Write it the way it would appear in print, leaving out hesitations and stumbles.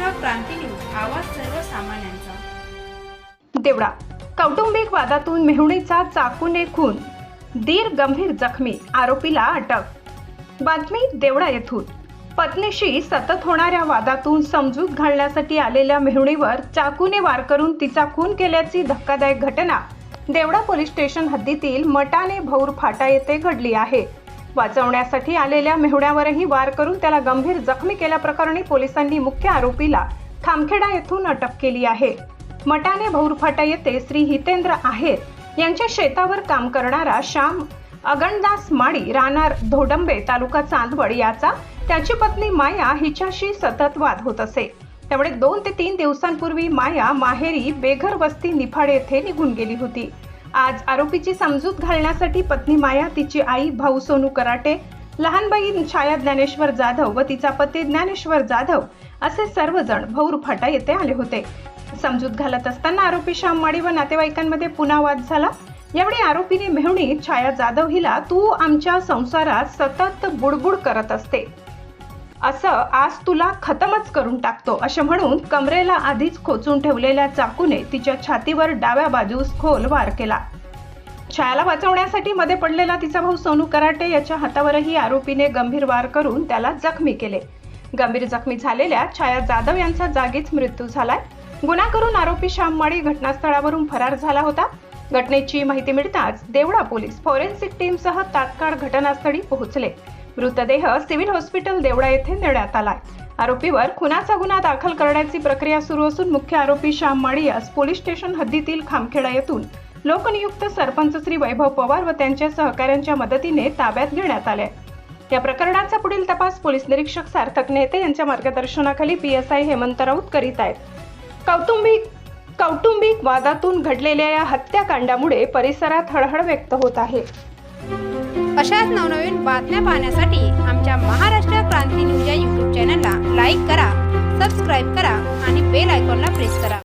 महाराष्ट्र क्रांती news, आवाज सर्वसामान्यांचा। देवळा कौटुंबिक वादातून मेहुणीचा चाकूने खून, दीर गंभीर जखमी, आरोपीला अटक। बातमी देवळा येथून पत्नीशी सतत होणाऱ्या वादातून समजूत घालण्यासाठी आलेल्या मेहुणीवर चाकूने वार करून तिचा खून केल्याची धक्कादायक घटना देवळा पोलीस स्टेशन हद्दीतील मटाणे भौर फाटा येथे घडली आहे। वाचवण्यासाठी आलेल्या मेहुण्यावरही वार करून त्याला गंभीर जखमी केल्याप्रकरणी पोलिसांनी मुख्य आरोपीला खामखेडा येथून अटक केली आहे। मटाणे भौर फाटा येथे श्री हितेंद्र आहेर यांच्या शेतावर काम करणारा श्याम अगणदास माडी राहणार धोडंबे तालुका चांदवड याचा त्याची पत्नी माया हिच्याशी सतत वाद होत असे। त्यामुळे 2 ते 3 दिवसांपूर्वी माया माहेरी बेघर वस्ती निफाड येथे निघून गेली होती। आज आरोपीची समजूत घालण्यासाठी पत्नी माया, तिची आई भाऊ सोनू कराटे, लहान बहीण छाया ज्ञानेश्वर जाधव व तिचा पती ज्ञानेश्वर जाधव असे सर्वजण भौर फाटा येथे आले होते। समजूत घालत असताना आरोपी श्याम माडी व नातेवाईकांमध्ये पुन्हा वाद झाला। यावेळी आरोपीने मेहुणी छाया जाधव हिला तू आमच्या संसारात सतत बुडबुड करत असते, असं आज तुला खतमच करून टाकतो असे म्हणून कमरेला आधीच खोचून ठेवलेल्या चाकूने तिच्या छातीवर डाव्या बाजूस खोल वार केला। छायाला वाचवण्यासाठी मध्ये पडलेला तिचा भाऊ सोनू कराटे याच्या हातावरही आरोपीने गंभीर वार करून त्याला जखमी केले। गंभीर जखमी झालेल्या छाया जाधव यांचा जागीच मृत्यू झालाय। गुन्हा करून आरोपी श्याम माडी घटनास्थळावरून फरार झाला होता। घटनेची माहिती मिळताच देवळा पोलीस फॉरेन्सिक टीमसह तात्काळ घटनास्थळी पोहोचले। मृतदेह सिव्हिल हॉस्पिटल देवळा येथे नेण्यात आला। आरोपीवर खुनाचा गुन्हा दाखल करण्याची प्रक्रिया सुरू असून मुख्य आरोपी श्याम माडी यास पोलीस स्टेशन हद्दीतील खामखेडा येथून लोकनियुक्त सरपंच श्री वैभव पवार व त्यांच्या सहकाऱ्यांच्या मदतीने ताब्यात घेण्यात आले। या प्रकरणाचा पुढील तपास पोलीस निरीक्षक सार्थक नेते यांच्या मार्गदर्शनाखाली PSI हेमंत राऊत करीत आहेत। कौटुंबिक वादातून घडलेल्या या हत्याकांडामुळे परिसरात हळहळ व्यक्त होत आहे। अशाच नवनवीन बातम्या पाहण्यासाठी आमच्या महाराष्ट्र क्रांती न्यूज या YouTube चॅनलला लाईक करा, सबस्क्राईब करा आणि बेल आयकॉनला प्रेस करा।